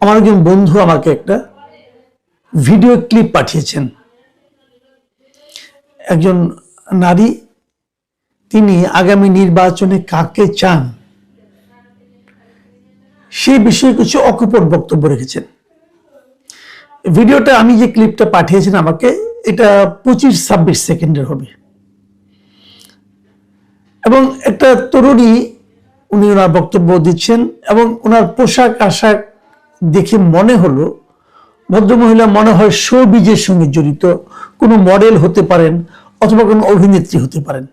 আমার একজন বন্ধু আমাকে একটা ভিডিও ক্লিপ পাঠিয়েছেন। একজন নারী, তিনি আগামী নির্বাচনে কাকে চান সেই বিষয়ে কিছু অকপট বক্তব্য রেখেছেন। ভিডিওটা, আমি যে ক্লিপটা পাঠিয়েছেন আমাকে, এটা 25-26 সেকেন্ডের হবে এবং একটা তরুণী, উনি ওনার বক্তব্য দিচ্ছেন এবং ওনার পোশাক আশাক দেখে মনে হলো ভদ্রমহিলা মনে হয় শোবিজের সঙ্গে জড়িত, কোনো মডেল হতে পারেন অথবা কোনো অভিনেত্রী হতে পারেন।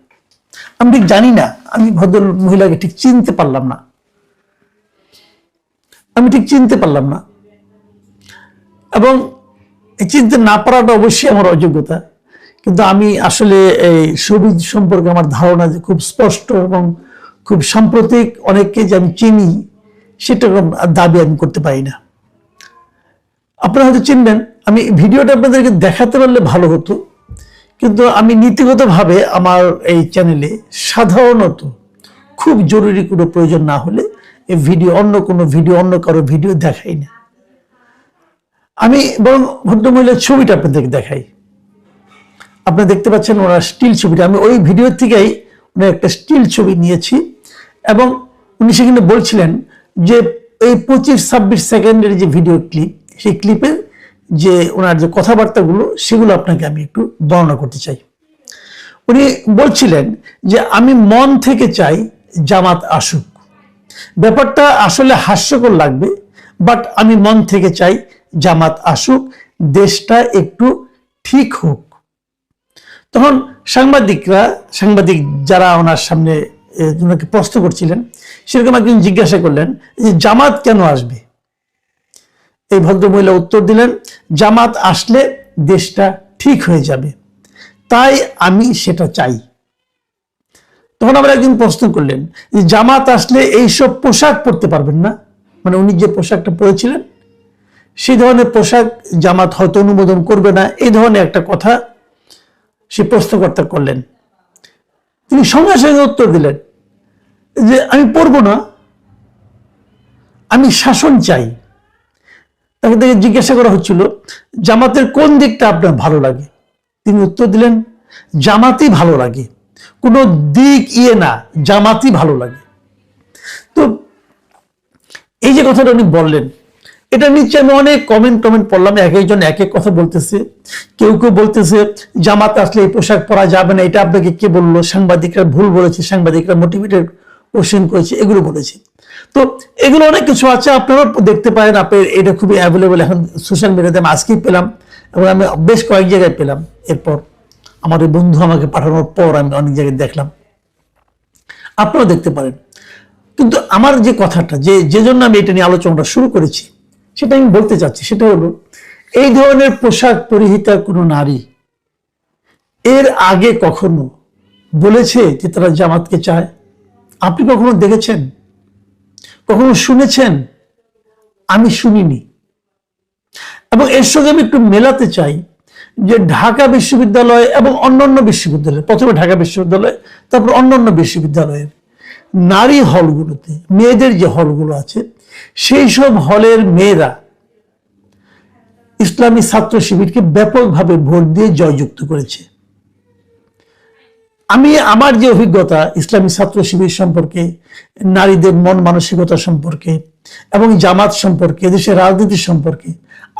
আমি ঠিক জানি না, আমি ভদ্র মহিলাকে ঠিক চিনতে পারলাম না, এবং চিনতে না পারাটা অবশ্যই আমার অযোগ্যতা, কিন্তু আমি আসলে এই শোবিজ সম্পর্কে আমার ধারণা যে খুব স্পষ্ট এবং খুব সাম্প্রতিক, অনেককে যে আমি চিনি সেরকম দাবি আমি করতে পারি না। আপনারা হয়তো চিনবেন, আমি ভিডিওটা আপনাদেরকে দেখাতে পারলে ভালো হতো, কিন্তু আমি নীতিগতভাবে আমার এই চ্যানেলে সাধারণত খুব জরুরি কোনো প্রয়োজন না হলে এই ভিডিও, অন্য কোনো ভিডিও, অন্য কারো ভিডিও দেখাই না। আমি বরং ভদ্রমহিলার ছবিটা আপনাদেরকে দেখাই। আপনারা দেখতে পাচ্ছেন ওনার স্টিল ছবিটা, আমি ওই ভিডিও থেকেই ওনার একটা স্টিল ছবি নিয়েছি এবং উনি সেখানে বলছিলেন যে এই 25-26 সেকেন্ডের যে ভিডিও ক্লিপ, সেই ক্লিপের যে ওনার যে কথাবার্তাগুলো, সেগুলো আপনাকে আমি একটু বর্ণনা করতে চাই। উনি বলছিলেন যে আমি মন থেকে চাই জামাত আসুক। ব্যাপারটা আসলে হাস্যকর লাগবে, বাট আমি মন থেকে চাই জামাত আসুক, দেশটা একটু ঠিক হোক। তখন সাংবাদিক যারা ওনার সামনে ওনাকে প্রশ্ন করছিলেন, সেরকম একজন জিজ্ঞাসা করলেন যে জামাত কেন আসবে? এই ভদ্রমহিলা উত্তর দিলেন, জামাত আসলে দেশটা ঠিক হয়ে যাবে, তাই আমি সেটা চাই। তখন আবার একজন প্রশ্ন করলেন যে জামাত আসলে এইসব পোশাক পরতে পারবেন না? মানে উনি যে পোশাকটা পরেছিলেন সেই ধরনের পোশাক জামাত হয়তো অনুমোদন করবে না, এই ধরনের একটা কথা সে প্রশ্নকর্তা করলেন। তিনি সঙ্গে সঙ্গে উত্তর দিলেন যে আমি পরবো না, আমি শাসন চাই। তাকে থেকে জিজ্ঞাসা করা হচ্ছিল জামাতের কোন দিকটা আপনার ভালো লাগে? তিনি উত্তর দিলেন জামাতই ভালো লাগে, কোনো দিক না, জামাতই ভালো লাগে। তো এই যে কথাটা উনি বললেন, এটা নিচে আমি অনেক কমেন্ট পড়লাম, এক একজন এক এক কথা বলতেছে। কেউ বলতেছে জামাত আসলে এই পোশাক পরা যাবে না, এটা আপনাকে কে বললো? সাংবাদিকরা ভুল বলেছে, সাংবাদিকরা মোটিভেটেড কোশ্চেন করেছে, এগুলো বলেছে। তো এগুলো অনেক কিছু আছে, আপনারা দেখতে পারেন। আপনার এটা খুবই অ্যাভেলেবল এখন সোশ্যাল মিডিয়াতে, আমি আজকেই পেলাম এবং আমি বেশ কয়েক জায়গায় পেলাম। এরপর আমার ওই বন্ধু আমাকে পাঠানোর পর আমি অনেক জায়গায় দেখলাম, আপনারাও দেখতে পারেন। কিন্তু আমার যে কথাটা, যে জন্য আমি এটা নিয়ে আলোচনাটা শুরু করেছি, সেটা আমি বলতে চাচ্ছি, সেটা হলো এই ধরনের পোশাক পরিহিতা কোনো নারী এর আগে কখনো বলেছে যে তারা জামাতকে চায়? আপনি কখনো দেখেছেন? কখনো শুনেছেন? আমি শুনিনি। এবং এর সঙ্গে আমি একটু মেলাতে চাই যে ঢাকা বিশ্ববিদ্যালয় এবং অন্যান্য বিশ্ববিদ্যালয়, প্রথমে ঢাকা বিশ্ববিদ্যালয়, তারপর অন্যান্য বিশ্ববিদ্যালয়ের নারী হলগুলোতে, মেয়েদের যে হলগুলো আছে, সেই সব হলের মেয়েরা ইসলামী ছাত্র শিবিরকে ব্যাপকভাবে ভোট দিয়ে জয়যুক্ত করেছে। আমি আমার যে অভিজ্ঞতা ইসলামী ছাত্র শিবির সম্পর্কে, নারীদের মন মানসিকতা সম্পর্কে এবং জামাত সম্পর্কে, দেশের রাজনীতি সম্পর্কে,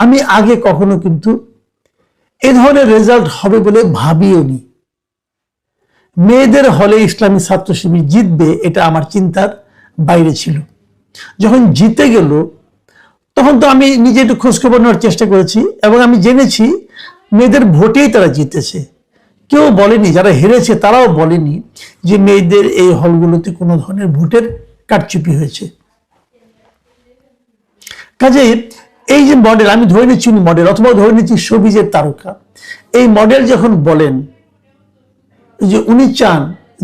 আমি আগে কখনো কিন্তু এ ধরনের রেজাল্ট হবে বলে ভাবিও নি। মেয়েদের হলে ইসলামী ছাত্র শিবির জিতবে, এটা আমার চিন্তার বাইরে ছিল। যখন জিতে গেল, তখন তো আমি নিজে একটু খোঁজখবর নেওয়ার চেষ্টা করেছি এবং আমি জেনেছি মেয়েদের ভোটেই তারা জিতেছে। কেউ বলেনি, যারা হেরেছে তারাও বলেনি যে মেয়েদের এই হলগুলোতে কোনো ধরনের ভোটের কারচুপি হয়েছে। কাজেই এই যে মডেল, আমি ধরে নিচ্ছি উনি মডেল, অথবা ধরে নিচ্ছি শোবিজের তারকা, এই মডেল যখন বলেন যে উনি চান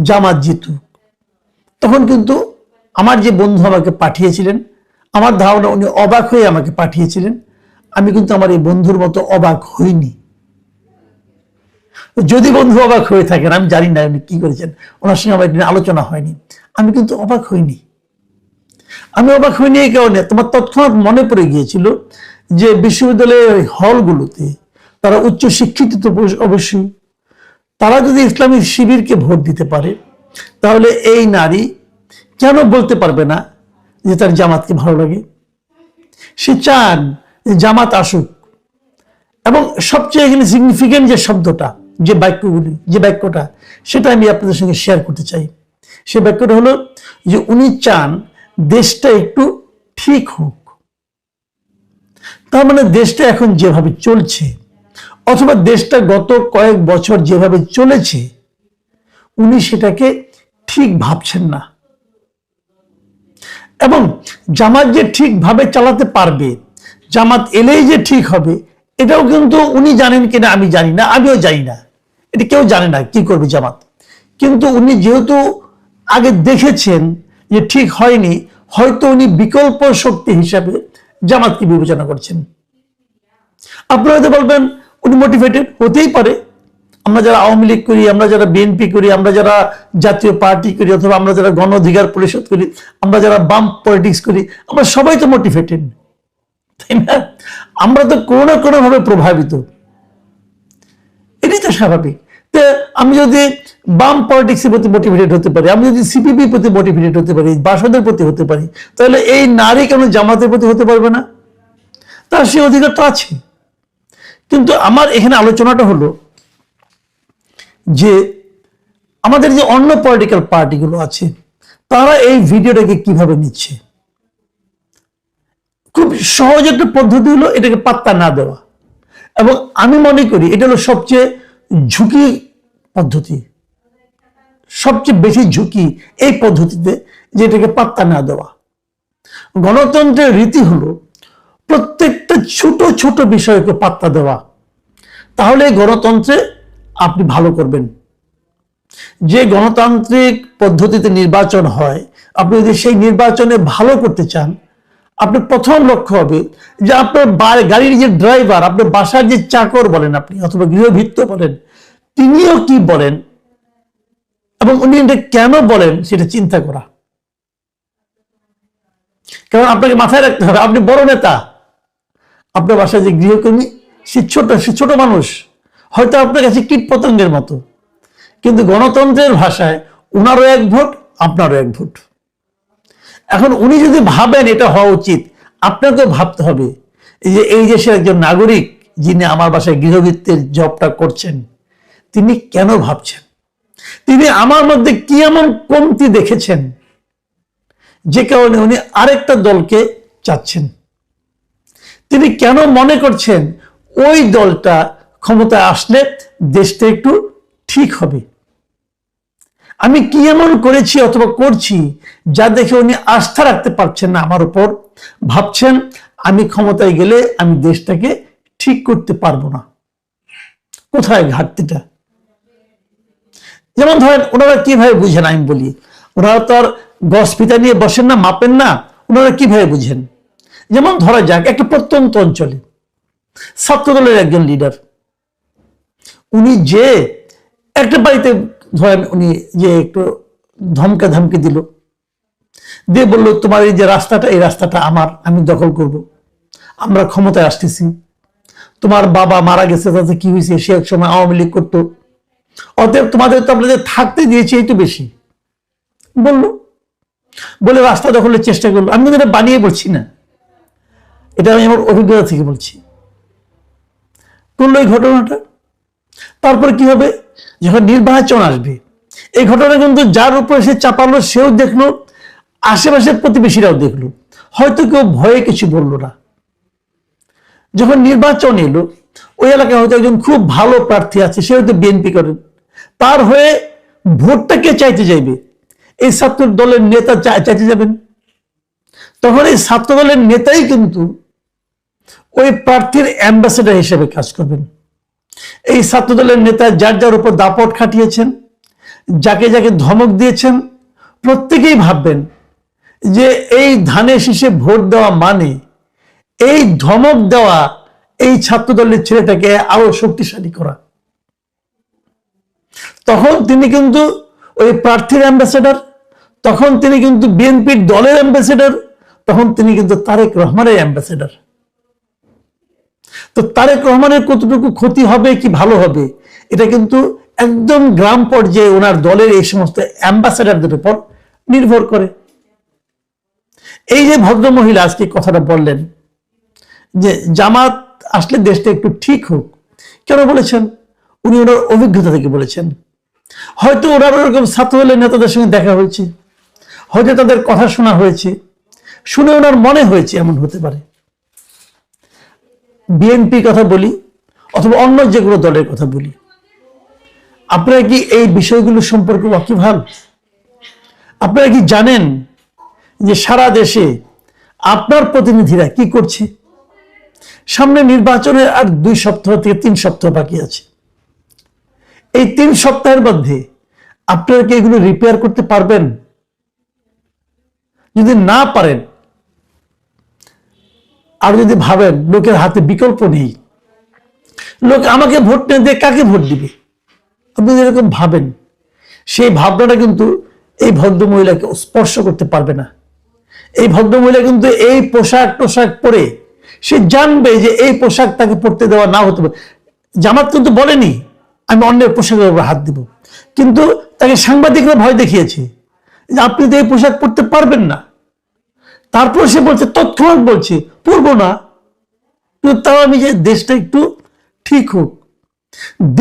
জামাত জিতুক, তখন কিন্তু আমার যে বন্ধু আমাকে পাঠিয়েছিলেন, আমার ধারণা উনি অবাক হয়ে আমাকে পাঠিয়েছিলেন। আমি কিন্তু আমার এই বন্ধুর মতো অবাক হইনি। যদি বন্ধু অবাক হয়ে থাকেন, আমি জানি না উনি কি করেছেন, ওনার সঙ্গে আমার আলোচনা হয়নি, আমি কিন্তু অবাক হইনি। আমি অবাক হইনি এই কারণে, তোমার তৎক্ষণাৎ মনে পড়ে গিয়েছিল যে বিশ্ববিদ্যালয়ের হলগুলোতে তারা উচ্চ শিক্ষিত তো অবশ্যই, তারা যদি ইসলামী শিবিরকে ভোট দিতে পারে তাহলে এই নারী কেন বলতে পারবে না যে তার জামাতকে ভালো লাগে? সে চান যে জামাত আসুক। এবং সবচেয়ে এখানে সিগনিফিকেন্ট যে শব্দটা, যে বাক্যটা, সেটা আমি আপনাদের সঙ্গে শেয়ার করতে চাই। সে বাক্যটা হলো যে উনি চান দেশটা একটু ঠিক হোক। তার মানে দেশটা এখন যেভাবে চলছে, অথবা দেশটা গত কয়েক বছর যেভাবে চলেছে, উনি সেটাকে ঠিক ভাবছেন না। এবং জামাত যে ঠিকভাবে চালাতে পারবে, জামাত এলেই যে ঠিক হবে, এটাও কিন্তু উনি জানেন কিনা আমি জানি না, আমিও জানি না, এটা কেউ জানে না কি করবে জামাত। কিন্তু উনি যেহেতু আগে দেখেছেন যে ঠিক হয়নি, হয়তো উনি বিকল্প শক্তি হিসাবে জামাতকে বিবেচনা করছেন। আপনারা হয়তো বলবেন উনি মোটিভেটেড হতেই পারে। আমরা যারা আওয়ামী লীগ করি, আমরা যারা বিএনপি করি, আমরা যারা জাতীয় পার্টি করি, অথবা আমরা যারা গণ অধিকার পরিষদ করি, আমরা যারা বাম পলিটিক্স করি, আমরা সবাই তো মোটিভেটেড, তাই না? আমরা তো কোনো না কোনো ভাবে প্রভাবিত, এটাই তো স্বাভাবিক। তো আমি যদি বাম পলিটিক্সের প্রতি মোটিভেটেড হতে পারি, আমি যদি সিপিবির প্রতি মোটিভেটেড হতে পারি, বাসদের প্রতি হতে পারি, তাহলে এই নারী কেন জামাতের প্রতি হতে পারবে না? তার সে অধিকার তো আছে। কিন্তু আমার এখানে আলোচনাটা হলো যে আমাদের যে অন্য পলিটিক্যাল পার্টিগুলো আছে, তারা এই ভিডিওটাকে কিভাবে নিচ্ছে। খুব সহজ একটা পদ্ধতি হলো এটাকে পাত্তা না দেওয়া। এবং আমি মনে করি এটা হলো সবচেয়ে ঝুঁকি পদ্ধতি, সবচেয়ে বেশি ঝুঁকি এই পদ্ধতিতে, যে এটাকে পাত্তা না দেওয়া। গণতন্ত্রের রীতি হলো প্রত্যেকটা ছোট ছোট বিষয়কে পাত্তা দেওয়া, তাহলে গণতন্ত্রে আপনি ভালো করবেন। যে গণতান্ত্রিক পদ্ধতিতে নির্বাচন হয়, আপনি যদি সেই নির্বাচনে ভালো করতে চান, আপনার প্রথম লক্ষ্য হবে যে আপনার গাড়ির যে ড্রাইভার, আপনার বাসার যে চাকর বলেন আপনি, অথবা গৃহভৃত্য বলেন, তিনিও কি বলেন এবং উনি এটা কেন বলেন সেটা চিন্তা করা। কারণ আপনাকে মাথায় রাখতে হবে, আপনি বড় নেতা, আপনার বাসায় যে গৃহকর্মী সে ছোট মানুষ, হয়তো আপনার কাছে কীট পতঙ্গের মতো, কিন্তু গণতন্ত্রের ভাষায় উনারও এক ভোট, আপনারও এক ভোট। এখন উনি যদি ভাবেন এটা হওয়া উচিত, আপনাকেও ভাবতে হবে যে এই দেশের একজন নাগরিক যিনি আমার বাসায় গৃহভৃত্যের জবটা করছেন, তিনি কেন ভাবছেন, তিনি আমার মধ্যে কি এমন কমতি দেখেছেন যে কারণে উনি আরেকটা দলকে চাচ্ছেন। তিনি কেন মনে করছেন ওই দলটা ক্ষমতায় আসলে দেশটা একটু ঠিক হবে। আমি কি এমন করেছি অথবা করছি যা দেখে উনি আস্থা রাখতে পারছেন না আমার উপর, ভাবছেন আমি ক্ষমতায় গেলে আমি দেশটাকে ঠিক করতে পারবো না। কোথায় ঘাটতিটা? যেমন ধরেন ওনারা কিভাবে বুঝেন আমি বলি, ওনারা তো আর গস ফিতা নিয়ে বসেন না, মাপেন না, ওনারা কিভাবে বুঝেন? যেমন ধরা যাক একটা প্রত্যন্ত অঞ্চলে ছাত্রদলের একজন লিডার, উনি যে একটা বাড়িতে ধরেন উনি যে একটু ধমকি দিল, দিয়ে বললো তোমার এই যে রাস্তাটা, এই রাস্তাটা আমার, আমি দখল করব, আমরা ক্ষমতায় আসতেছি, তোমার বাবা মারা গেছে, তাতে কি হয়েছে, সে এক সময় আওয়ামী লীগ করতো, অতএব তোমাদের তো আপনাদের থাকতে দিয়েছি এই তো বেশি, বলে রাস্তা দখলের চেষ্টা করলো। আমি কিন্তু এটা বানিয়ে বলছি না, এটা আমি আমার অভিজ্ঞতা থেকে বলছি। করলো এই ঘটনাটা। তারপরে কি হবে, যখন নির্বাচন আসবে, এই ঘটনা কিন্তু যার উপরে সে চাপালো সেও দেখলো, আশেপাশের প্রতিবেশীরাও দেখলো, হয়তো কেউ ভয়ে কিছু বললো না। যখন নির্বাচন এলো, ওই এলাকায় হয়তো একজন খুব ভালো প্রার্থী আছে, সে হয়তো বিএনপি করেন, তার হয়ে ভোটটা কে চাইতে যাইবে? এই ছাত্র দলের নেতা চাইতে যাবেন। তখন এই ছাত্র দলের নেতাই কিন্তু ওই প্রার্থীর অ্যাম্বাসেডর হিসেবে কাজ করবেন। এই ছাত্র দলের নেতা যার যার উপর দাপট খাটিয়েছেন, যাকে যাকে ধমক দিয়েছেন, প্রত্যেকেই ভাববেন যে এই ধানে শীষে ভোট দেওয়া মানে এই ধমক দেওয়া এই ছাত্র দলের ছেলেটাকে আরো শক্তিশালী করা। তখন তিনি কিন্তু ওই প্রার্থীর অ্যাম্বাসেডর, তখন তিনি কিন্তু বিএনপির দলের অ্যাম্বাসেডর, তখন তিনি কিন্তু তারেক রহমানের অ্যাম্বাসেডর। তো তারেক রহমানের কতটুকু ক্ষতি হবে কি ভালো হবে, এটা কিন্তু একদম গ্রাম পর্যায়ে ওনার দলের এই সমস্ত অ্যাম্বাসেডরদের উপর নির্ভর করে। এই যে ভদ্রমহিলা আজকে কথাটা বললেন যে জামাত আসলে দেশটা একটু ঠিক হোক, কেন বলেছেন? উনি ওনার অভিজ্ঞতা থেকে বলেছেন। হয়তো ওনার ওরকম ছাত্রদলের নেতাদের সঙ্গে দেখা হয়েছে, হয়তো তাদের কথা শোনা হয়েছে, শুনে ওনার মনে হয়েছে, এমন হতে পারে। বিএনপি কথা বলি অথবা অন্য যে কোনো দলের কথা বলি, আপনারা কি এই বিষয়গুলো সম্পর্কে ওয়াকিবহাল? আপনারা কি জানেন যে সারা দেশে আপনার প্রতিনিধিরা কি করছে? সামনে নির্বাচনের আর 2 সপ্তাহ থেকে 3 সপ্তাহ বাকি আছে। এই 3 সপ্তাহের মধ্যে আপনারা কি এগুলো রিপেয়ার করতে পারবেন? যদি না পারেন, আর যদি ভাবেন লোকের হাতে বিকল্প নেই, লোক আমাকে ভোট না দিয়ে কাকে ভোট দিবে, আপনি যেরকম ভাবেন, সেই ভাবনাটা কিন্তু এই ভদ্রমহিলাকে স্পর্শ করতে পারবে না। এই ভদ্রমহিলা কিন্তু এই পোশাক পরে সে জানবে যে এই পোশাক তাকে পরতে দেওয়া না হতে পারে। জামাত কিন্তু বলেনি আমি অন্যের পোশাকের উপর হাত দিব, কিন্তু তাকে সাংবাদিকরা ভয় দেখিয়েছে যে আপনি তো এই পোশাক পরতে পারবেন না। তারপর সে বলছে, তৎক্ষণাৎ বলছে পরবো না, কিন্তু তাও আমি যে দেশটা একটু ঠিক হোক।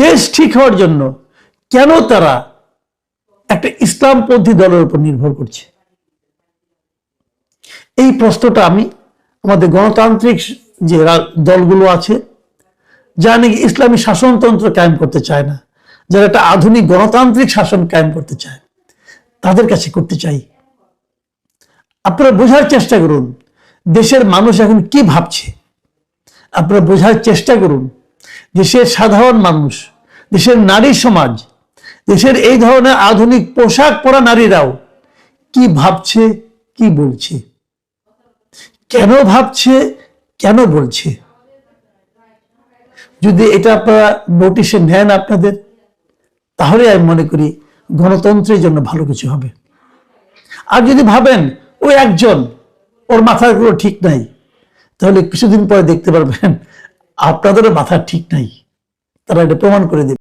দেশ ঠিক হওয়ার জন্য কেন তারা একটা ইসলামপন্থী দলের উপর নির্ভর করছে? এই প্রশ্নটা আমি আমাদের গণতান্ত্রিক যে দলগুলো আছে, যারা নাকি ইসলামী শাসনতন্ত্র কায়েম করতে চায় না, যারা একটা আধুনিক গণতান্ত্রিক শাসন কায়েম করতে চায়, তাদের কাছে করতে চাই। আপনারা বোঝার চেষ্টা করুন দেশের মানুষ এখন কি ভাবছে। আপনারা বোঝার চেষ্টা করুন দেশের সাধারণ মানুষ, দেশের নারী সমাজ, দেশের এই ধরনের আধুনিক পোশাক পরা নারীরাও কি ভাবছে, কি বলছে, কেন ভাবছে, কেন বলছে। যদি এটা আপনারা নোটিশে নেন আপনাদের, তাহলে আমি মনে করি গণতন্ত্রের জন্য ভালো কিছু হবে। আর যদি ভাবেন ওই একজন, ওর মাথার কোনো ঠিক নাই, তাহলে কিছুদিন পরে দেখতে পারবেন আপনাদেরও মাথা ঠিক নাই, তারা এটা প্রমাণ করে দেবে।